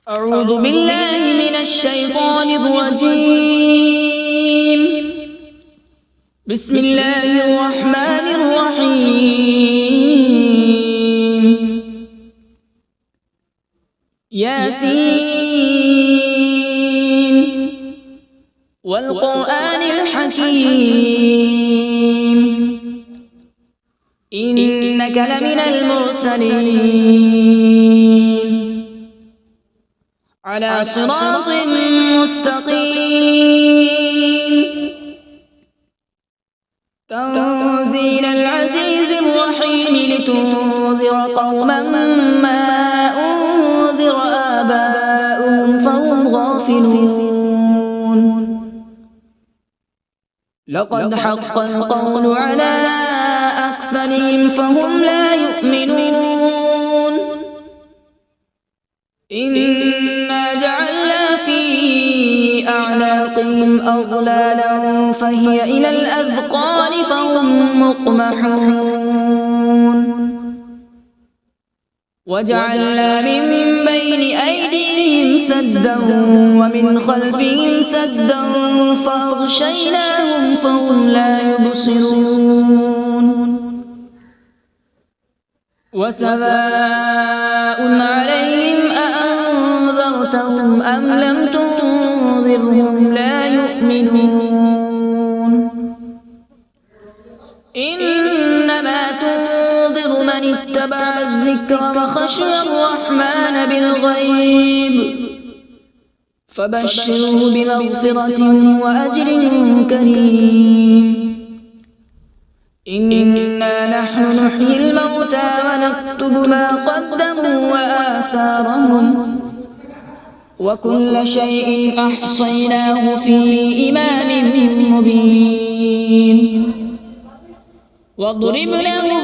أعوذ بالله من الشيطان الرجيم. بسم الله الرحمن الرحيم. ياسين والقرآن الحكيم إنك لمن المرسلين على صراط مستقيم. تنزيل العزيز الرحيم لتنذر قوما ما أنذر آباؤهم فهم غافلون. لقد حق القول على أكثرهم فهم لا يؤمنون. إنا جعلنا في أعناقهم أغلالا فهي إلى الأذقان فهم مقمحون. وجعلنا من بين أيديهم سدا ومن خلفهم سدا فأغشيناهم فهم لا يبصرون. وسواء عليهم أأنذرتهم أم لم تنذرهم لا يؤمنون. إنما تنذر من اتبع الذكر وخشي الرحمن بالغيب فبشره بمغفرة وأجر كريم. إنا نحن نحيي الموتى ونكتب ما قدموا وآثارهم وكل شيء أحصيناه في إمام مبين. واضرب لهم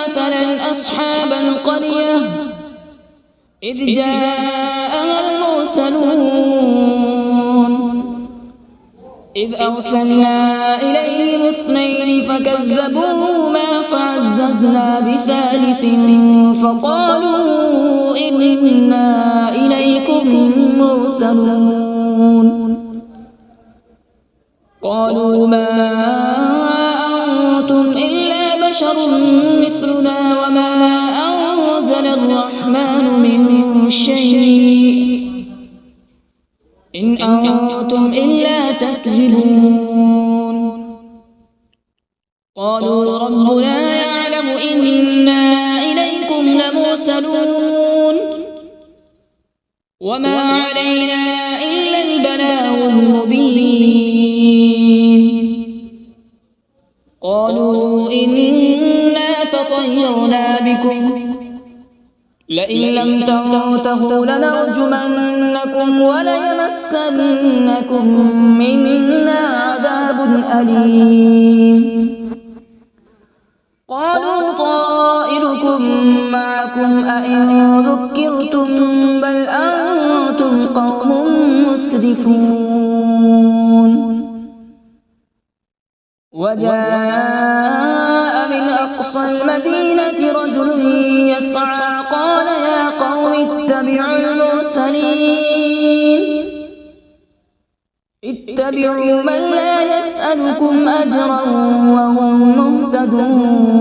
مثلا أصحاب القرية إذ جاءها المرسلون إذ أرسلنا إليهم اثنين فكذبوهما فعززنا بثالث فقالوا إنا إليكم مرسلون. قالوا ما أنتم إلا بشر مثلنا وما أنزل الرحمن من شيء إن أنتم إلا تكذبون. قالوا ربنا يعلم إنا إليكم لمرسلون وما علينا إلا البلاغ المبين. قالوا إنا تطيرنا بكم لئن لم تنتهوا لنرجمنكم وليمسنكم منا عذاب أليم. قالوا طائركم معكم أئن ذكرتم بل أنتم قوم مسرفون. وجاء من أقصى المدينة رجل يسعى قال يا قوم اتبعوا المرسلين اتبعوا من لا يسألكم أجرا وهم مهتدون.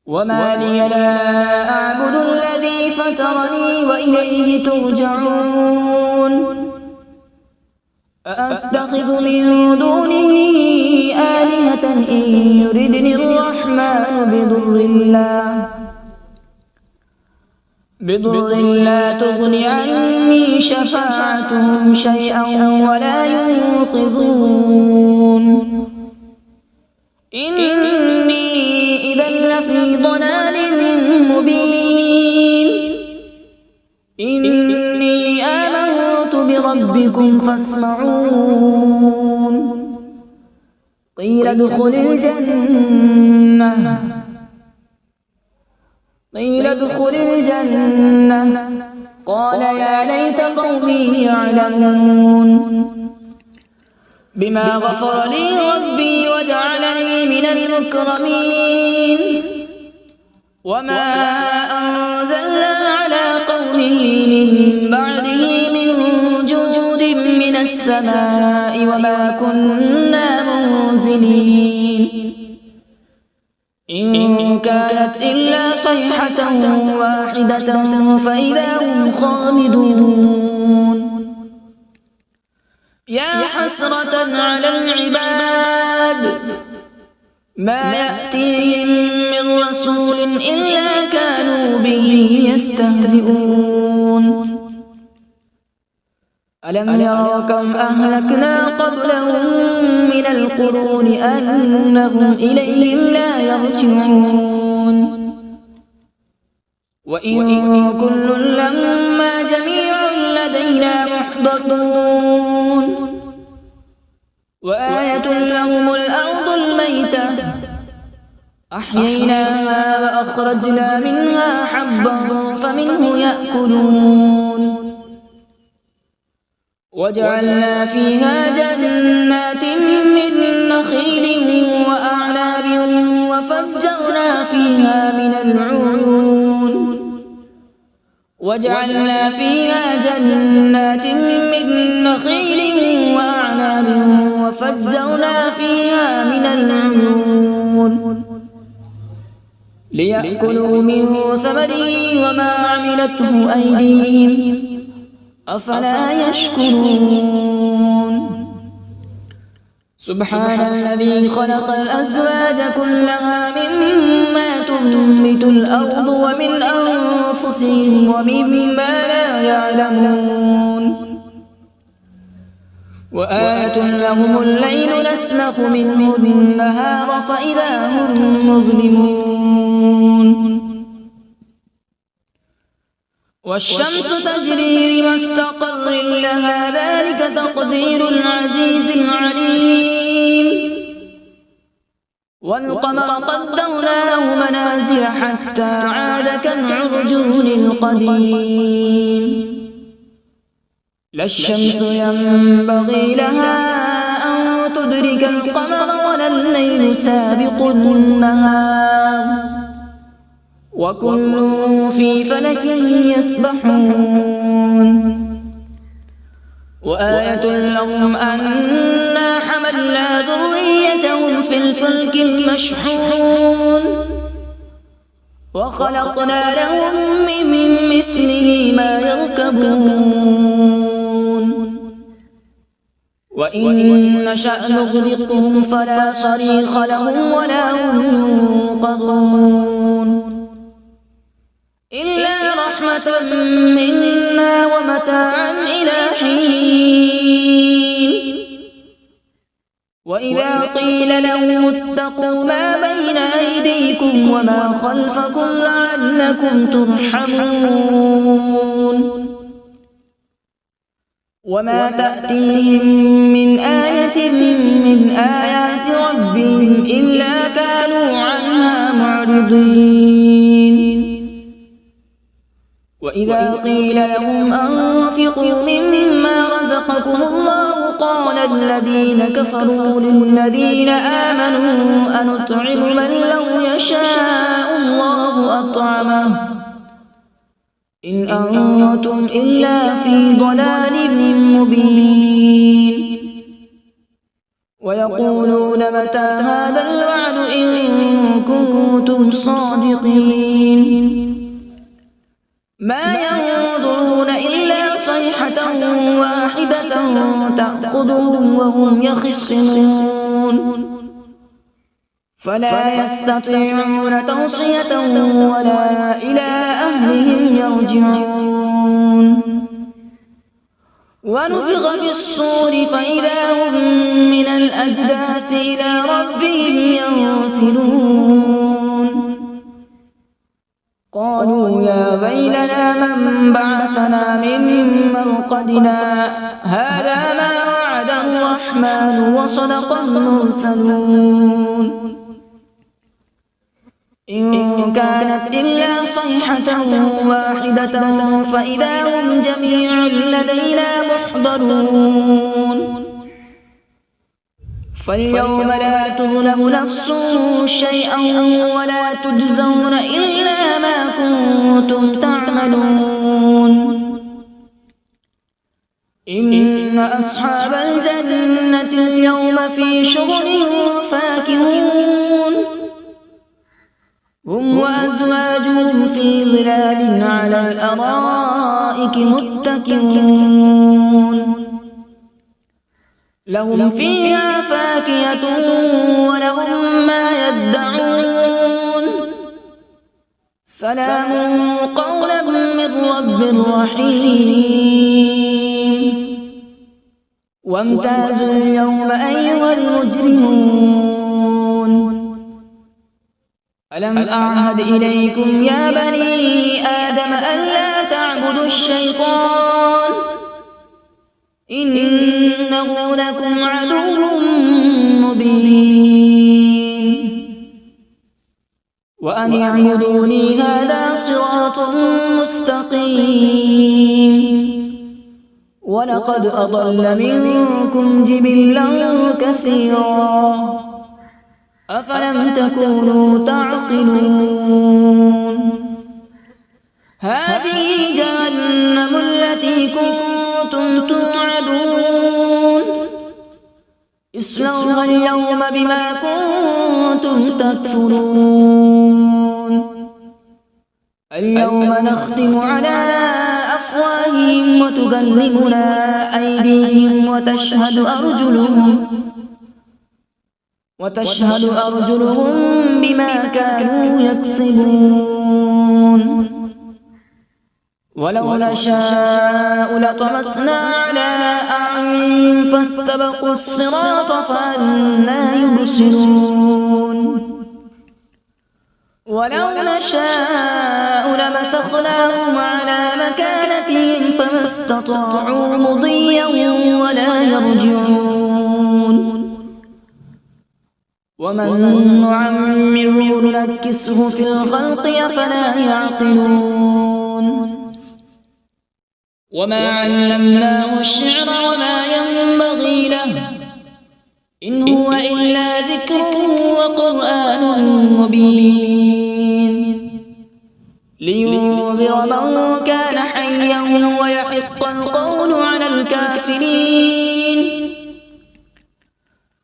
وما لي لا أعبد الذي فطرني وإليه ترجعون. أأتخذ من دونه آلهة إن يردني الرحمن بضر لا تغن عني شفاعتهم شيئا ولا ينقذون. إني إذا لفي ضلال مبين. إني آمنت بربكم فاسمعون. قيل ادخل الجنة قال يا ليت قومي يعلمون. بما غفر لي ربي وجعلني من المكرمين. وما أنزلنا على السماء وما كنا منزلين إن كانت إلا صيحة واحدة فإذا هم خامدون يا حسرة على العباد ما يأتيهم من رسول إلا كانوا به يستهزئون ألم يروا كم أهلكنا قبلهم من القرون أنهم إليهم لا يرجعون وإن كل لما جميع لدينا محضرون وآية لهم الأرض الميتة أحييناها وأخرجنا منها حبا فمنه يأكلون وجعلنا فيها جنات من نخيل وأعناب وفجرنا فيها من العيون وجعلنا فيها جنات من نخيل وأعناب وفجرنا فيها من العيون ليأكلوا من ثمره وما عملته أيديهم أفلا يشكرون سبحان الذي خلق الأزواج كلها مما تنبت الأرض ومن أنفسهم ومما لا يعلمون وآية لهم الليل نسلخ منه النهار فإذا هم مظلمون والشمس تجري لمستقر لها ذلك تقدير العزيز العليم والقمر قدرناه منازل حتى عاد كالعرجون القديم لا الشمس ينبغي لها أن تدرك القمر ولا الليل سابق النهار وكل في فلك يسبحون وآية لهم أنا حملنا ذريتهم في الفلك المشحون وخلقنا لهم من مثله ما يركبون وإن نشأ نغرقهم فلا صريخ لهم ولا هم ينقذون إلا رحمة منا ومتاعا إلى حين وإذا قيل لهم اتقوا ما بين أيديكم وما خلفكم لعلكم ترحمون وما تأتيهم من آية من آيات ربهم إلا كانوا عنها معرضين وإذا قيل لهم أنفقوا مما رزقكم الله قال الذين كفروا للذين آمنوا أنطعم من لو يشاء الله أطعمه إن أنتم إلا في ضلال مبين ويقولون متى هذا الوعد إن كنتم صادقين ما ينظرون إلا صيحة واحدة تأخذهم وهم يخصمون فلا يستطيعون توصية ولا إلى أهلهم يرجعون ونفخ في الصور فإذا هم من الأجداث إلى ربهم ينسلون قالوا يا ويلنا من بعثنا من مرقدنا هذا ما وعد الرحمن وصدق المرسلون إن كانت إلا صيحة واحدة فإذا هم جميع لدينا محضرون فاليوم لا تظلم نفس شيئا ولا تجزون إلا ما كنتم تعملون إن أصحاب الجنة اليوم في شغل فاكهون هم وأزواجهم في ظلال على الأرائك متكئون لهم فيها فاكهة ولهم ما يدعون سلام قولا من رب رحيم وامتازوا اليوم أيها المجرمون ألم أعهد إليكم يا بني آدم ألا تعبدوا الشيطان إنه لكم عدو مبين وأن اعبدوني هذا صراط مستقيم ولقد أضل منكم جبلا كثيرا أفلم تكونوا تعقلون هذه جهنم التي كنتم توعدون اصلوها اليوم بما كنتم تكفرون اليوم نختم على أفواههم وتكلمنا أيديهم وتشهد أرجلهم بما كانوا يكسبون ولو نشاء لطمسنا على أعينهم فاستبقوا الصراط فأنى يبصرون ولو نشاء لمسخناهم على مكانتهم فما استطاعوا مضيا ولا يرجعون ومن نعمره ننكسه في الخلق أفلا يعقلون وما علمناه الشعر وما ينبغي له إن هو إلا ذكر وقرآن مبين لينذر من كان حيا ويحق القول على الكافرين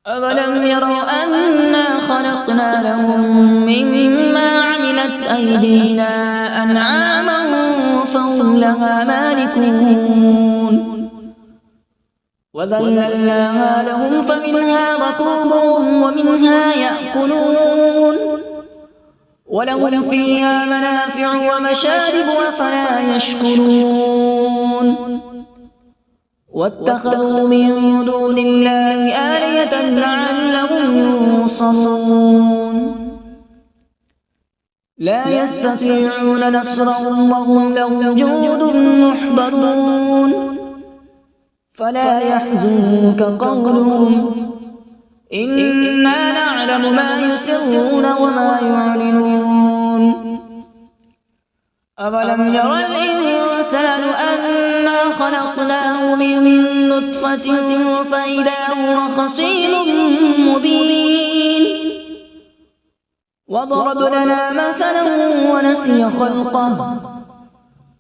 أولم يروا أنا خلقنا لهم مما عملت أيدينا أنعاما فهم لها مالكون وذللناها لهم فمنها ركوبهم ومنها يأكلون ولهم فيها منافع ومشارب أفلا يشكرون واتخذوا من دون الله آلهة لعلهم ينصرون لا يستطيعون نصرهم وهم لهم جند محضرون فلا يحزنك قولهم إنا نعلم ما يسرون وما يعلنون أولم ير الإنسان أنا خلقناه من نطفة فإذا هو خصيم مبين وضرب لنا مثلا ونسي خلقه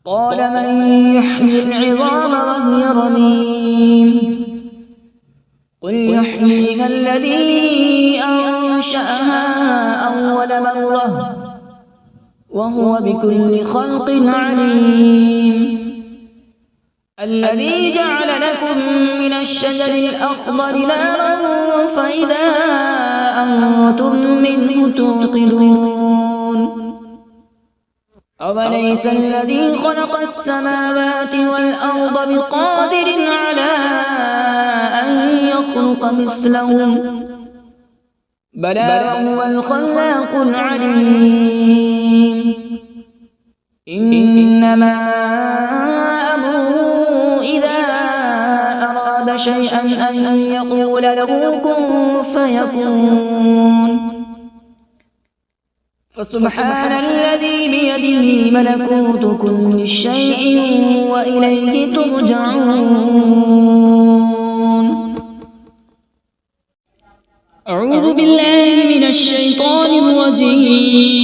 قال من يحيي العظام وهي رميم قل يحييها الذي أنشأها أول مرة وهو بكل خلق عليم الذي جعل لكم من الشجر الأخضر نارا فإذا أنتم منه توقدون أوليس الذي خلق السماوات والأرض بقادر على أن يخلق مثلهم بلى وهو الخلاق العليم إنما أمره إذا أراد شيئا أن يقول له كن فيكون فسبحان الذي بيده ملكوت كل شيء وإليه ترجعون أعوذ بالله من الشيطان الرجيم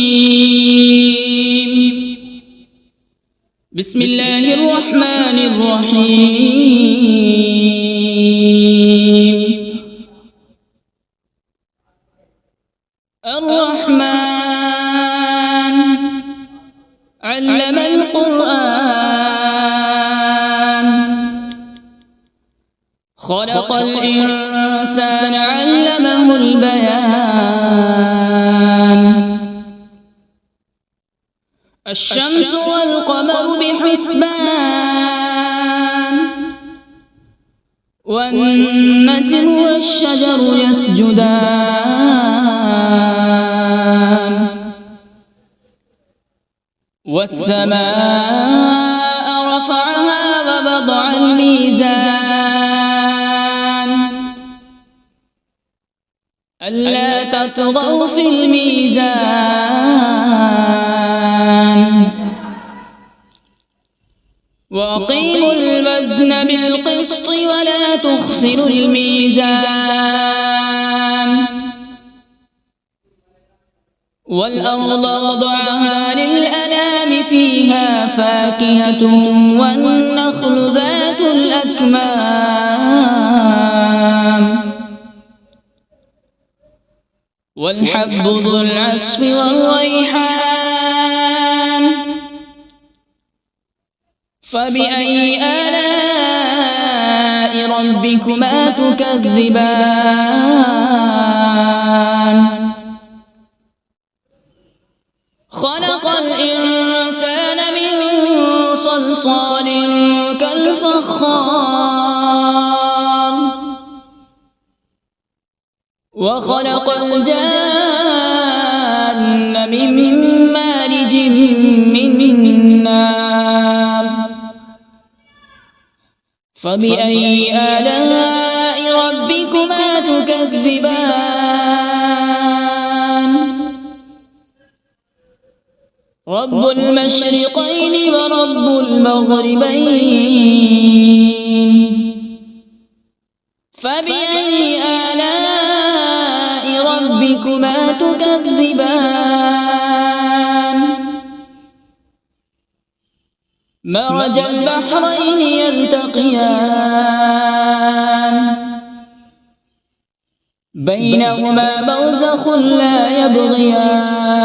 بسم الله الرحمن الرحيم علم القرآن خلق الإنسان علمه البيان الشمس والقمر بحسبان والنجم والشجر يسجدان والسماء رفعها ووضع الميزان ألا تطغوا في الميزان وأقيموا الوزن بالقسط ولا تخسروا الميزان والأرض وضعها للأنام فيها فاكهة والنخل ذات الأكمام والحب ذو العصف والريحان فبأي آلاء ربكما تكذبان خلق الإنسان من صلصال كالفخار وخلق الجان من مارج من نار فبأي آلاء ربكما تكذبان رب المشرقين ورب المغربين فبأي آلاء ربكما تكذبان مرج البحرين يلتقيان بينهما برزخ لا يبغيان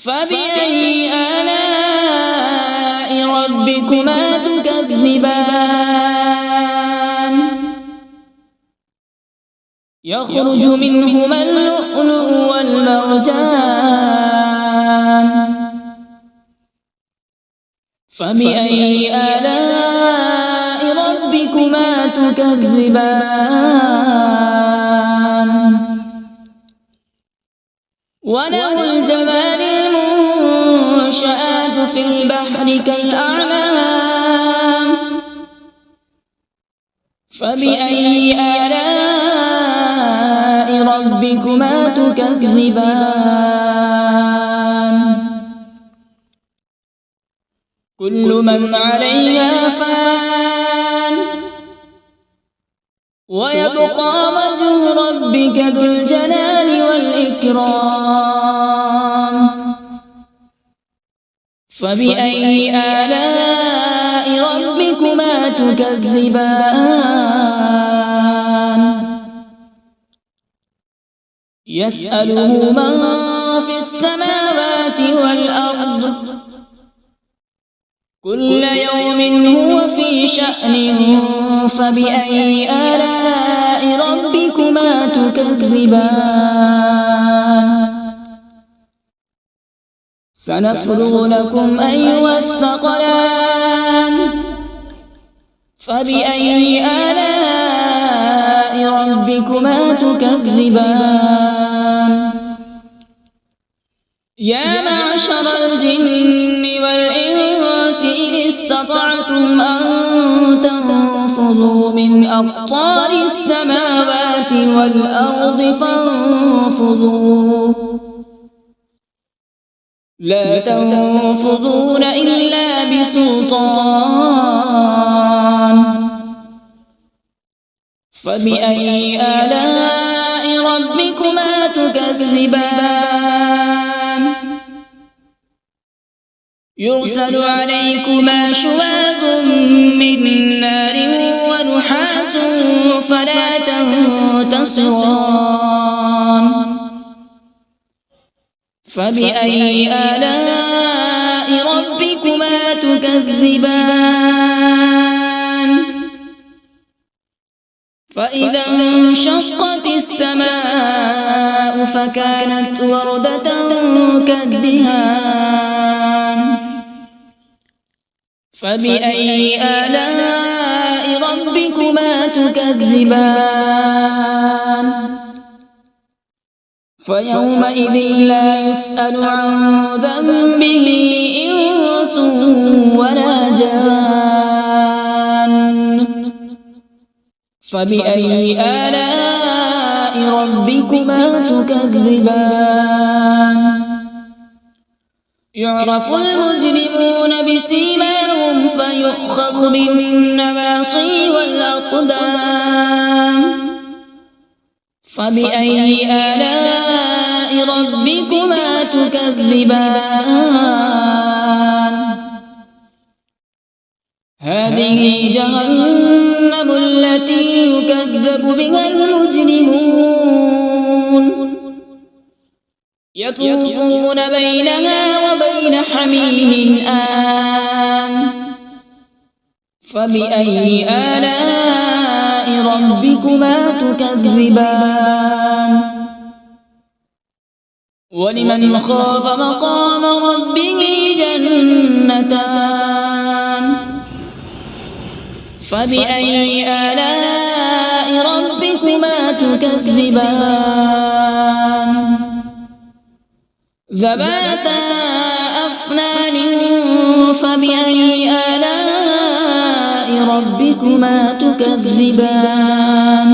فبأي آلاء ربكما تكذبان يخرج منهما اللؤلؤ والمرجان فبأي آلاء ربكما تكذبان وله الجوار المنشآت في البحر كالأعلام فبأي آلاء ربكما تكذبان كل من عليها فان ويبقى وجه ربك ذو الجلال والإكرام فبأي آلاء ربكما تكذبان يسأله من في السماوات والأرض كل يوم هو في شأن فبأي آلاء ربكما تكذبان سنفرغ لكم أيها الثقلان فبأي آلاء ربكما تكذبان يا معشر الجن والإنس إن استطعتم أن تنفذوا من أقطار السماوات والأرض فانفذوا لا تنفذون إلا بسلطان فبأي آلاء ربكما تكذبان يرسل عليكما شواظ من نار ونحاس فلا تنتصران فبأي آلاء ربكما تكذبان فإذا انشقت السماء فكانت وردة كالدهان فبأي آلاء ربكما تكذبان فيومئذ لا يسأل عن ذنبه إنس ولا جان فبأي آلاء ربكما تكذبان يعرف المجرمون بسيماهم فيؤخذ بالنواصي والأقدام فبأي آلاء ربكما تكذبان هذه جهنم التي يكذب بها المجرمون يطوفون بينها وبين حميم آن فبأي آلاء ربكما تكذبان ولمن خاف مقام ربه جنتان فبأي آلاء ربكما تكذبان ذواتا أفنان فبأي آلاء ربكما تكذبان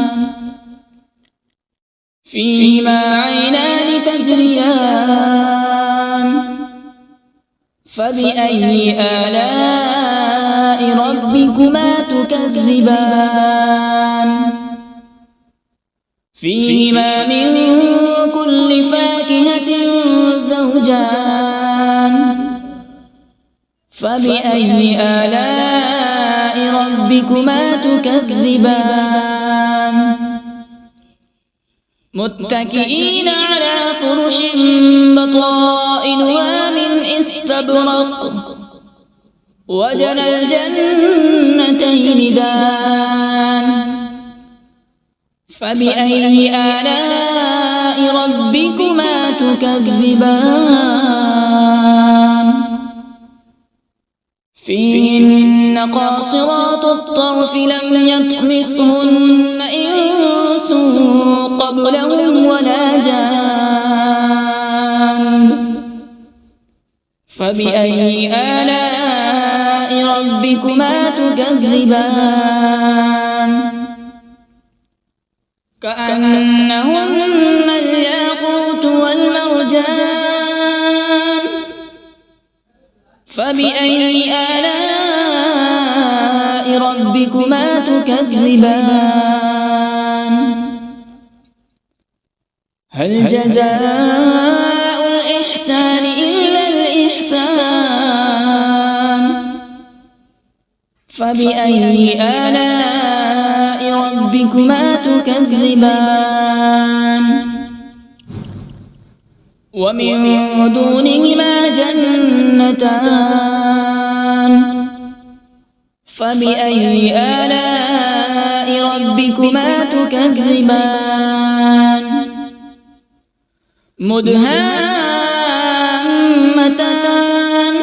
فيهما عينان تجريان فبأي آلاء ربكما تكذبان فيهما من كل فاكهة زوجان فبأي آلاء ربكما تكذبان متكئين على فرش بطائنها من استبرق وجنى الجنتين دان فبأي آلاء ربكما تكذبان فيهن قاصرات الطرف لم يطمثهن إنس قبلهم ولا جان فبأي آلاء ربكما تكذبان كأنهن الياقوت والمرجان فبأي آلاء ربكما تكذبان هل جزاء الإحسان إلا الإحسان فبأي آلاء ربكما تكذبان ومن دونهما جنتان فبأي آلاء ربكما تكذبان مدهامتان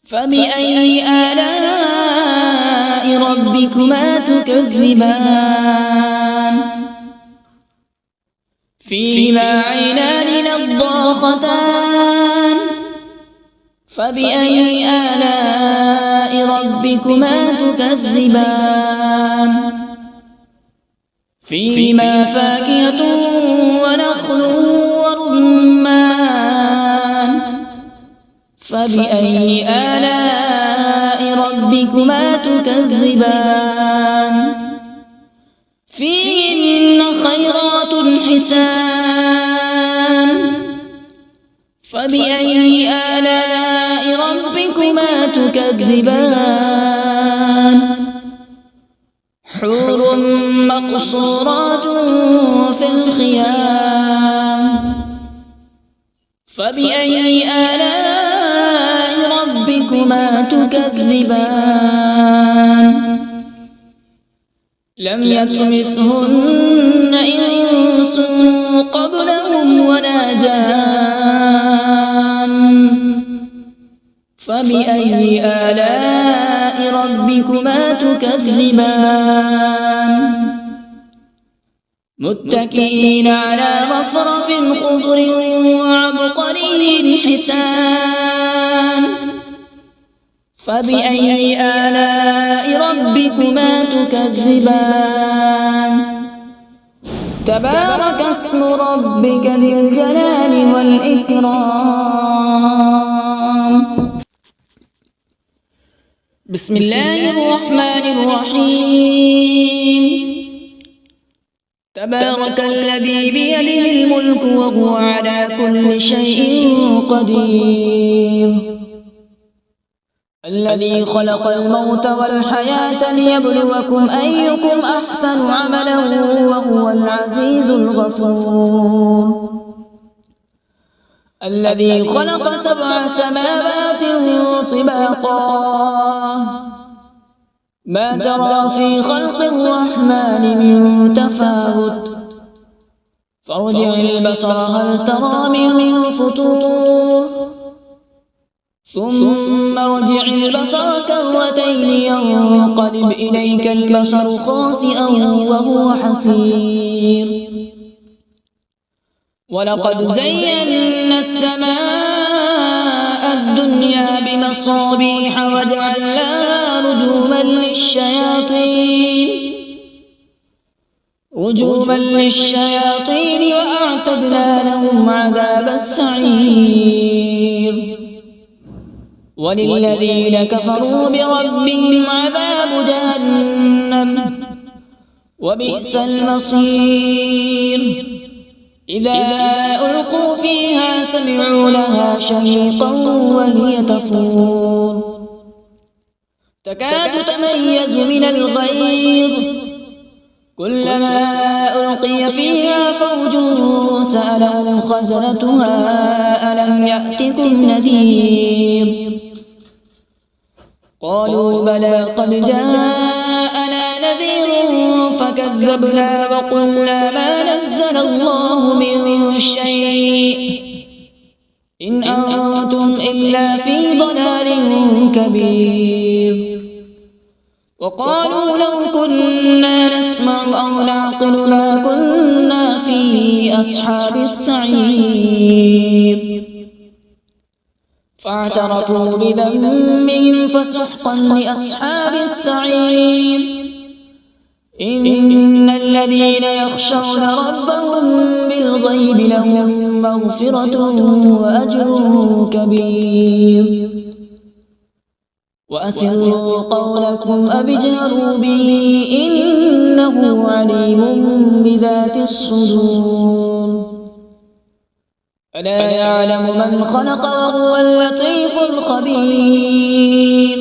فبأي آلاء ربكما تكذبان فيهما عينان نضاختان فبأي آلاء ربكما تكذبان فيهما فاكهة ونخل ورمان فبأي آلاء ربكما تكذبان فيهن خيرات حسان فبأي آلاء ربكما تكذبان حور مقصورات في الخيام فبأي آلاء ربكما تكذبان لم يطمثهن إنس قبلهم ولا جان فبأي آلاء ربكما تكذبان متكئين على رفرف خضر وعبقري حسان فبأي آلاء ربكما تكذبان تبارك اسم ربك ذي الجلال والإكرام بسم الله الرحمن الرحيم تبارك الذي بيده الملك وهو على كل شيء قدير الذي خلق الموت والحياة ليبلوكم أيكم أحسن عملا وهو العزيز الغفور الذي خلق 7 سماوات طباقا ما ترى في خلق الرحمن من تفاوت فارجع البصر هل ترى من فطور ثم ارجع البصر كرتين ينقلب إليك البصر خاسئا وهو حسير ولقد زينا السماء الدنيا بمصابيح وجعلناها رجوما للشياطين وأعتدنا لهم عذاب السعير وللذين كفروا بربهم عذاب جهنم وبئس المصير إذا ألقوا فيها سمعوا لها شهيقا وهي تفور تكاد تميز من الغيظ كلما ألقي فيها فوج سألهم خزنتها ألم يأتكم نذير قالوا بلى قد جاءنا نذير فكذبنا وقلنا ما نزل الله من شيء إن أنتم إلا في ضلال كبير وقالوا لو كنا نسمع أو نعقل ما كنا في أصحاب السعير فاعترفوا بذنبهم فسحقا لأصحاب السعير إن الذين يخشون ربهم بالغيب لهم مغفرة وأجر كبير وأسروا قولكم أو اجهروا به إنه عليم بذات الصدور ألا يعلم من خلق وهو اللطيف الخبير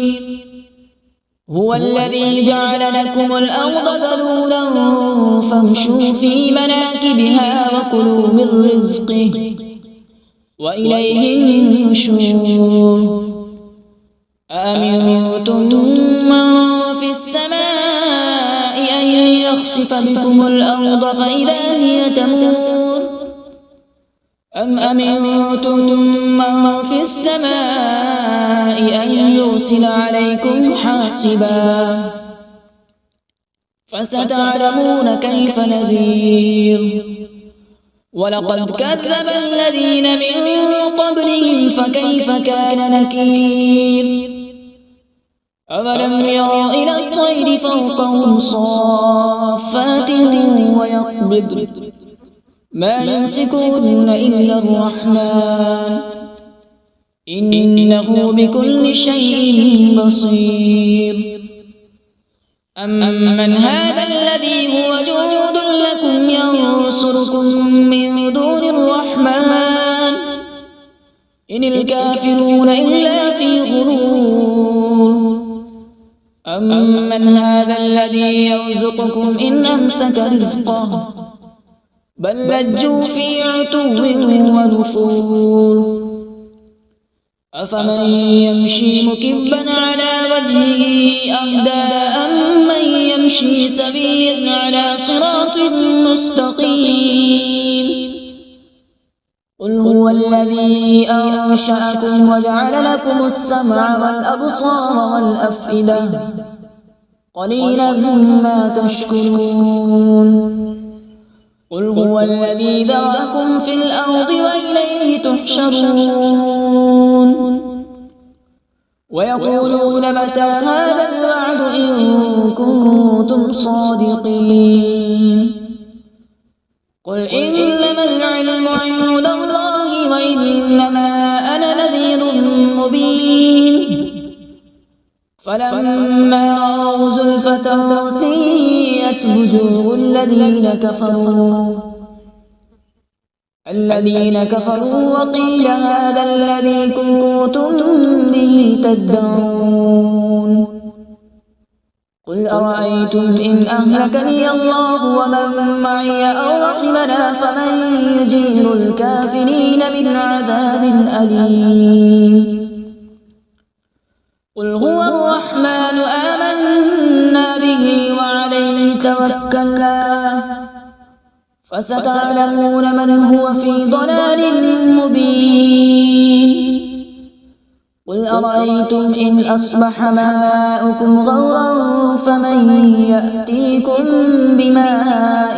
هو الذي جعل لكم الأرض ذلولا فامشوا في مناكبها وكلوا من رزقه وإليه النشور أأمنتم من في السماء أن يخسف بكم الأرض فإذا هي تمور أم أمنتم من في السماء أن يرسل عليكم حاصبا فستعلمون كيف نذير ولقد كذب الذين من قبلهم فكيف كان نكير أولم يروا إلى الطير فوقهم صافات ويقبض ما يمسكون إلا الرحمن إنه بكل شيء بصير أمن هذا الذي هو جند لكم ينصركم من دون الرحمن إن الكافرون إلا في غرور أمن هذا الذي يرزقكم إن أمسك رزقه بل لجوا في عتو ونفور أفمن يمشي مكبا على وجهه أهدى أمن يمشي سويا على صراط مستقيم قل هو الذي أنشأكم وجعل لكم السمع والأبصار والأفئدة قليلا ما تشكرون قل هو الذي ذرأكم في الأرض وإليه تحشرون ويقولون متى هذا الوعد إن كنتم صادقين قل إنما العلم عند الله وإنما أنا نذير مبين فلما رأوا زلفة سيئت وجوه الذين كفروا وقيل هذا الذي كنتم به تدعون قل أرأيتم إن أهلكني الله ومن معي أو رحمنا فمن يجير الكافرين من عذاب أليم قل هو الرحمن آمنا به وعليه توكلنا فستعلمون من هو في ضلال مبين قل أرأيتم إن أصبح ماؤكم غورا فمن يأتيكم بماء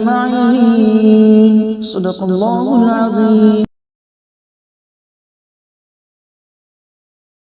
معين صدق الله العظيم.